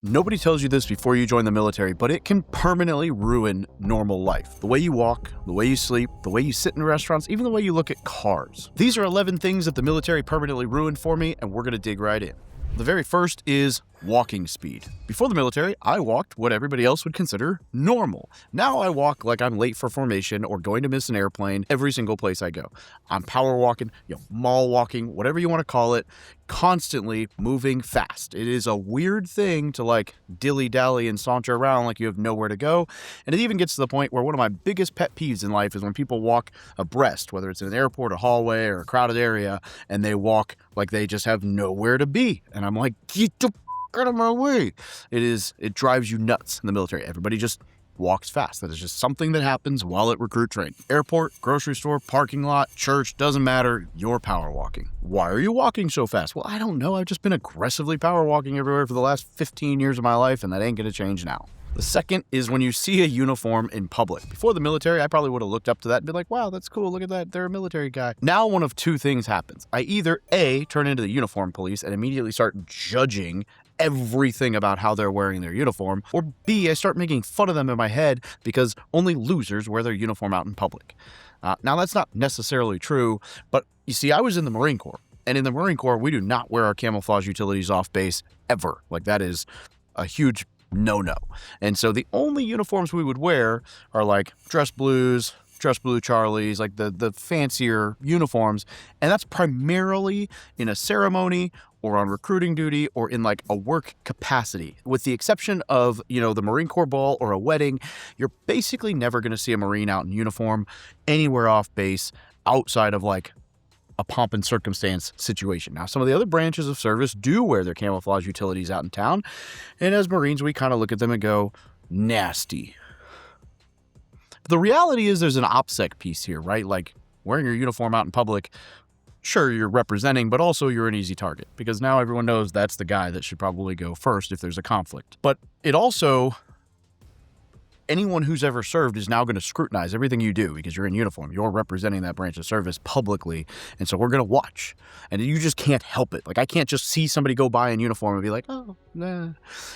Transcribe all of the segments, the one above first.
Nobody tells you this before you join the military, but it can permanently ruin normal life. The way you walk, the way you sleep, the way you sit in restaurants, even the way you look at cars. These are 11 things that the military permanently ruined for me, and we're going to dig right in. The very first is walking speed. Before the military, I walked what everybody else would consider normal. Now I walk like I'm late for formation or going to miss an airplane every single place I go. I'm power walking, mall walking, whatever you want to call it, constantly moving fast. It is a weird thing to like dilly-dally and saunter around like you have nowhere to go. And it even gets to the point where one of my biggest pet peeves in life is when people walk abreast, whether it's in an airport, a hallway, or a crowded area, and they walk like they just have nowhere to be. And I'm like, get the out of my way. It drives you nuts in the military. Everybody just walks fast. That is just something that happens while at recruit training. Airport, grocery store, parking lot, church, doesn't matter. You're power walking. Why are you walking so fast? Well, I don't know. I've just been aggressively power walking everywhere for the last 15 years of my life, and that ain't gonna change now. The second is when you see a uniform in public. Before the military, I probably would have looked up to that and be like, wow, that's cool. Look at that. They're a military guy. Now one of two things happens. I either A, turn into the uniform police and immediately start judging everything about how they're wearing their uniform, or B, I start making fun of them in my head because only losers wear their uniform out in public. Now that's not necessarily true, but you see, I was in the Marine Corps, and in the Marine Corps, we do not wear our camouflage utilities off base ever. Like that is a huge no. And so the only uniforms we would wear are like dress blue Charlies, like the fancier uniforms. And that's primarily in a ceremony or on recruiting duty or in like a work capacity. With the exception of, the Marine Corps ball or a wedding, you're basically never going to see a Marine out in uniform anywhere off base outside of like a pomp and circumstance situation. Now, some of the other branches of service do wear their camouflage utilities out in town. And as Marines, we kind of look at them and go, nasty. The reality is there's an OPSEC piece here, right? Like wearing your uniform out in public, sure, you're representing, but also you're an easy target because now everyone knows that's the guy that should probably go first if there's a conflict. But it also, anyone who's ever served is now going to scrutinize everything you do because you're in uniform. You're representing that branch of service publicly. And so we're going to watch. And you just can't help it. Like I can't just see somebody go by in uniform and be like, oh, nah.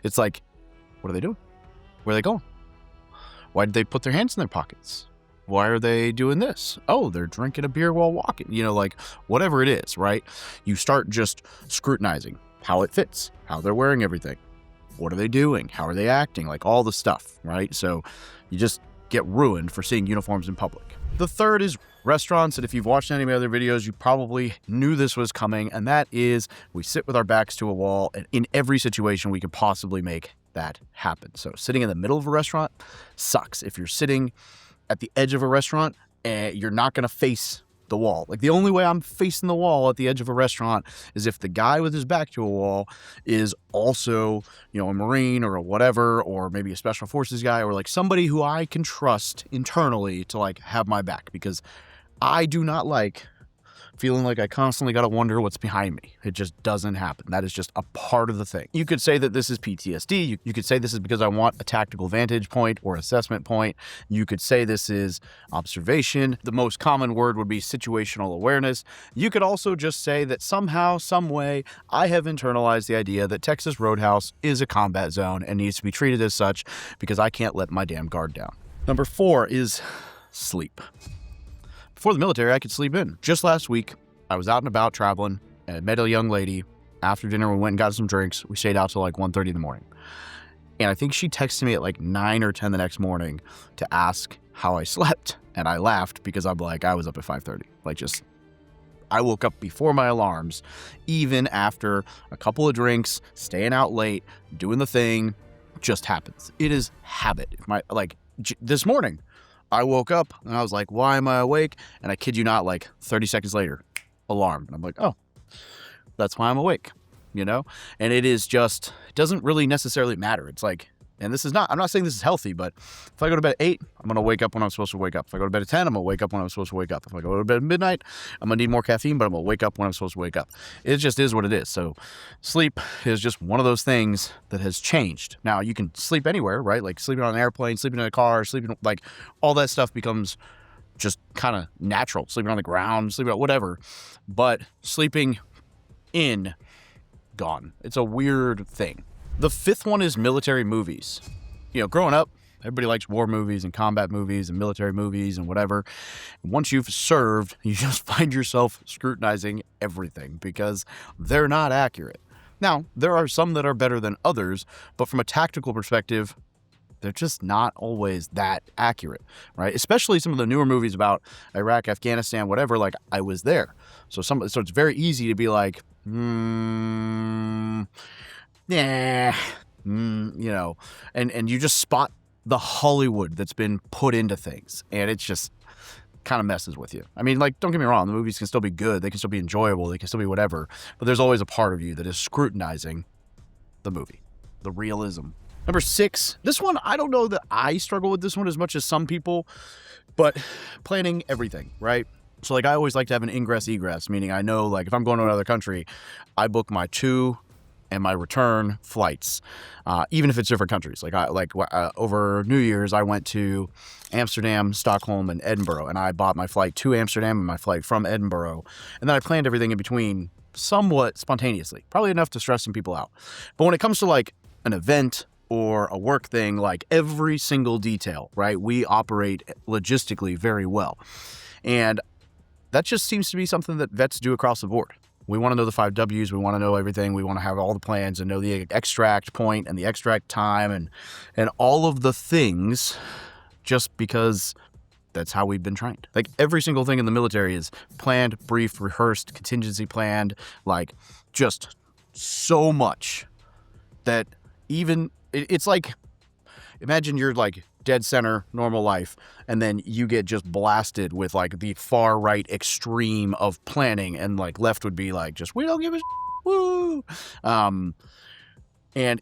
It's like, what are they doing? Where are they going? Why did they put their hands in their pockets? Why are they doing this? Oh, they're drinking a beer while walking. Like whatever it is, right? You start just scrutinizing how it fits, how they're wearing everything. What are they doing? How are they acting? Like all the stuff, right? So you just get ruined for seeing uniforms in public. The third is restaurants. And if you've watched any of my other videos, you probably knew this was coming. And that is we sit with our backs to a wall, and in every situation we could possibly make that happen. So sitting in the middle of a restaurant sucks. If you're sitting at the edge of a restaurant, you're not going to face the wall. Like the only way I'm facing the wall at the edge of a restaurant is if the guy with his back to a wall is also, a Marine or a whatever, or maybe a special forces guy, or like somebody who I can trust internally to like have my back, because I do not like feeling like I constantly got to wonder what's behind me. It just doesn't happen. That is just a part of the thing. You could say that this is PTSD. You could say this is because I want a tactical vantage point or assessment point. You could say this is observation. The most common word would be situational awareness. You could also just say that somehow, some way, I have internalized the idea that Texas Roadhouse is a combat zone and needs to be treated as such because I can't let my damn guard down. Number 4 is sleep. Before the military, I could sleep in. Just last week, I was out and about traveling and I met a young lady. After dinner, we went and got some drinks. We stayed out till like 1:30 in the morning. And I think she texted me at like 9 or 10 the next morning to ask how I slept. And I laughed because I'm like, I was up at 5:30. I woke up before my alarms, even after a couple of drinks, staying out late, doing the thing, just happens. It is habit. This morning, I woke up and I was like, why am I awake? And I kid you not, like 30 seconds later, alarm. And I'm like, oh, that's why I'm awake, And it is just, it doesn't really necessarily matter. It's like, and I'm not saying this is healthy, but if I go to bed at 8, I'm going to wake up when I'm supposed to wake up. If I go to bed at 10, I'm going to wake up when I'm supposed to wake up. If I go to bed at midnight, I'm going to need more caffeine, but I'm going to wake up when I'm supposed to wake up. It just is what it is. So sleep is just one of those things that has changed. Now you can sleep anywhere, right? Like sleeping on an airplane, sleeping in a car, sleeping, like all that stuff becomes just kind of natural. Sleeping on the ground, sleeping on whatever, but sleeping in, gone. It's a weird thing. The fifth one is military movies. Growing up, everybody likes war movies and combat movies and military movies and whatever. Once you've served, you just find yourself scrutinizing everything because they're not accurate. Now, there are some that are better than others, but from a tactical perspective, they're just not always that accurate, right? Especially some of the newer movies about Iraq, Afghanistan, whatever, like I was there. So it's very easy to be like, yeah, and you just spot the Hollywood that's been put into things, and it just kind of messes with you. I mean, don't get me wrong, the movies can still be good, they can still be enjoyable, they can still be whatever, but there's always a part of you that is scrutinizing the movie, the realism. Number 6, this one, I don't know that I struggle with this one as much as some people, but planning everything, right? So I always like to have an ingress egress, meaning I know if I'm going to another country, I book my to and my return flights, even if it's different countries. Over New Year's, I went to Amsterdam, Stockholm, and Edinburgh, and I bought my flight to Amsterdam and my flight from Edinburgh, and then I planned everything in between somewhat spontaneously, probably enough to stress some people out. But when it comes to an event or a work thing, every single detail, right? We operate logistically very well, and that just seems to be something that vets do across the board. We want to know the 5 W's. We want to know everything. We want to have all the plans and know the extract point and the extract time and all of the things, just because that's how we've been trained. Every single thing in the military is planned, briefed, rehearsed, contingency planned, just so much that even it's imagine you're dead center, normal life, and then you get just blasted with the far right extreme of planning, and left would be just, we don't give a woo. And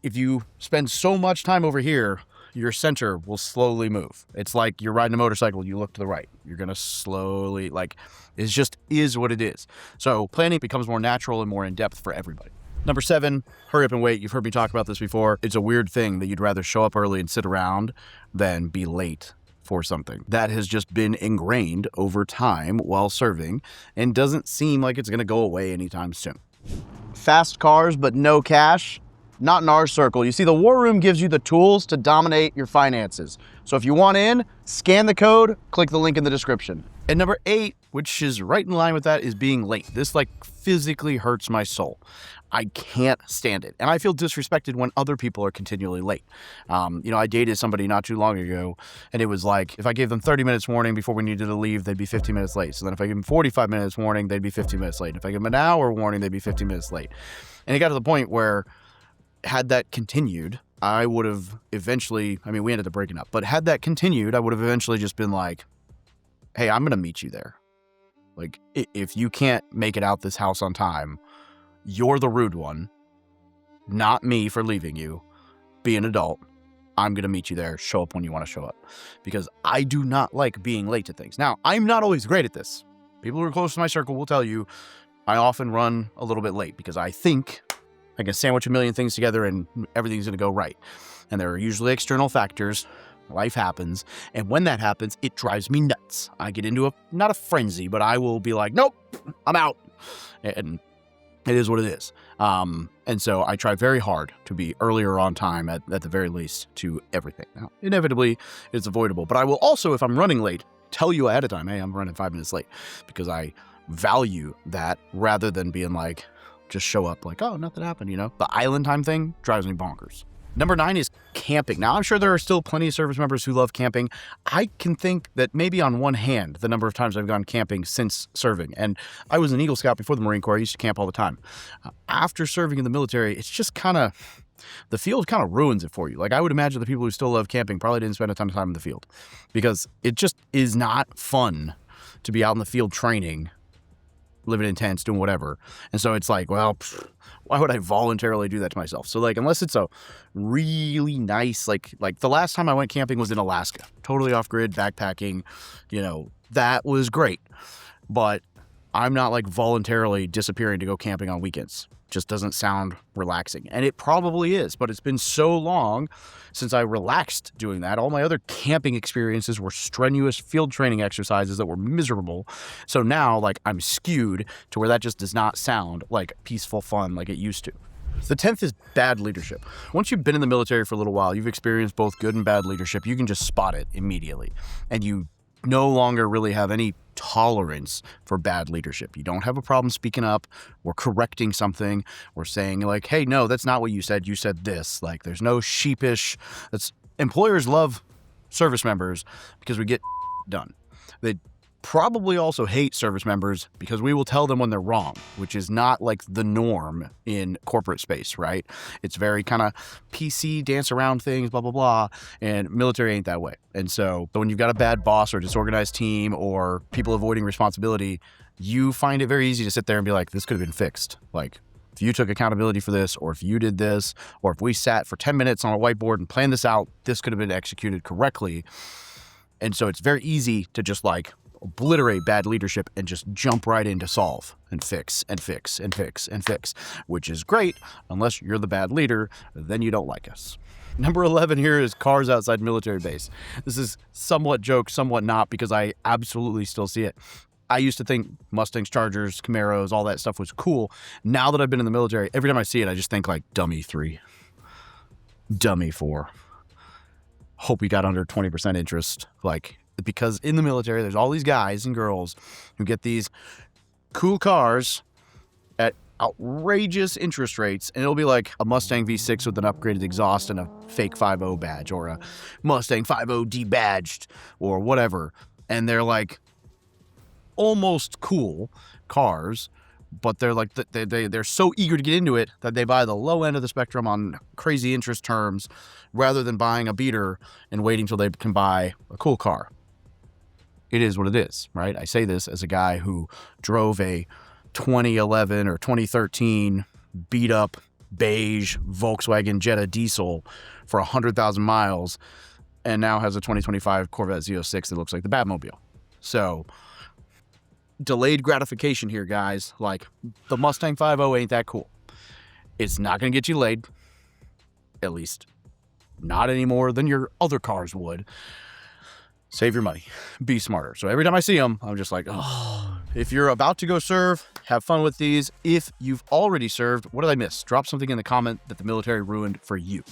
if you spend so much time over here, your center will slowly move. It's like you're riding a motorcycle, you look to the right. You're going to slowly, it just is what it is. So planning becomes more natural and more in-depth for everybody. Number 7, hurry up and wait. You've heard me talk about this before. It's a weird thing that you'd rather show up early and sit around than be late for something. That has just been ingrained over time while serving and doesn't seem like it's going to go away anytime soon. Fast cars, but no cash? Not in our circle. You see, the War Room gives you the tools to dominate your finances. So if you want in, scan the code, click the link in the description. And number 8, which is right in line with that, is being late. This physically hurts my soul. I can't stand it. And I feel disrespected when other people are continually late. I dated somebody not too long ago, and it was if I gave them 30 minutes warning before we needed to leave, they'd be 15 minutes late. So then if I give them 45 minutes warning, they'd be 15 minutes late. If I give them an hour warning, they'd be 15 minutes late. And it got to the point where, had that continued, I would have eventually, we ended up breaking up, but had that continued, I would have eventually just been hey, I'm going to meet you there. If you can't make it out this house on time, you're the rude one, not me for leaving you. Be an adult. I'm going to meet you there. Show up when you want to show up. Because I do not like being late to things. Now, I'm not always great at this. People who are close to my circle will tell you I often run a little bit late because I think I can sandwich a million things together and everything's going to go right. And there are usually external factors. Life happens. And when that happens, it drives me nuts. I get into not a frenzy, but I will be nope, I'm out. And it is what it is. And so I try very hard to be earlier on time at the very least to everything. Now, inevitably, it's avoidable. But I will also, if I'm running late, tell you ahead of time, hey, I'm running 5 minutes late. Because I value that rather than being just show up oh, nothing happened, The island time thing drives me bonkers. Number 9 is camping. Now, I'm sure there are still plenty of service members who love camping. I can think that maybe on one hand, the number of times I've gone camping since serving. And I was an Eagle Scout before the Marine Corps. I used to camp all the time. After serving in the military, it's just the field kind of ruins it for you. I would imagine the people who still love camping probably didn't spend a ton of time in the field because it just is not fun to be out in the field training, living in tents, doing whatever. And so it's why would I voluntarily do that to myself? So unless it's a really nice, the last time I went camping was in Alaska, totally off grid, backpacking, that was great. But I'm not voluntarily disappearing to go camping on weekends. Just doesn't sound relaxing. And it probably is, but it's been so long since I relaxed doing that. All my other camping experiences were strenuous field training exercises that were miserable. So now I'm skewed to where that just does not sound like peaceful fun like it used to. The 10th is bad leadership. Once you've been in the military for a little while, you've experienced both good and bad leadership. You can just spot it immediately. And you no longer really have any tolerance for bad leadership. You don't have a problem speaking up or correcting something or saying like, hey, no, that's not what you said. You said this. Like, there's no sheepish. Employers love service members because we get done. They probably also hate service members because we will tell them when they're wrong, which is not like the norm in corporate space, right? It's very kind of PC, dance around things, blah, blah, blah. And military ain't that way. And so when you've got a bad boss or disorganized team or people avoiding responsibility, you find it very easy to sit there and be like, this could have been fixed. Like, if you took accountability for this, or if you did this, or if we sat for 10 minutes on a whiteboard and planned this out, this could have been executed correctly. And so it's very easy to just like obliterate bad leadership and just jump right into solve and fix and fix and fix and fix, which is great unless you're the bad leader, then you don't like us. Number 11 here is cars outside military base. This is somewhat joke, somewhat not, because I absolutely still see it. I used to think Mustangs, Chargers, Camaros, all that stuff was cool. Now that I've been in the military, every time I see it, I just think like dummy 3, dummy 4. Hope we got under 20% interest, like, because in the military, there's all these guys and girls who get these cool cars at outrageous interest rates, and it'll be like a Mustang V6 with an upgraded exhaust and a fake 5.0 badge, or a Mustang 5.0 debadged, or whatever. And they're like almost cool cars, but they're like they're so eager to get into it that they buy the low end of the spectrum on crazy interest terms rather than buying a beater and waiting till they can buy a cool car. It is what it is, right? I say this as a guy who drove a 2011 or 2013 beat up beige Volkswagen Jetta diesel for 100,000 miles and now has a 2025 Corvette Z06 that looks like the Batmobile. So delayed gratification here, guys. Like, the Mustang 5.0 ain't that cool. It's not going to get you laid, at least not any more than your other cars would. Save your money. Be smarter. So every time I see them, I'm just like, oh. If you're about to go serve, have fun with these. If you've already served, what did I miss? Drop something in the comment that the military ruined for you.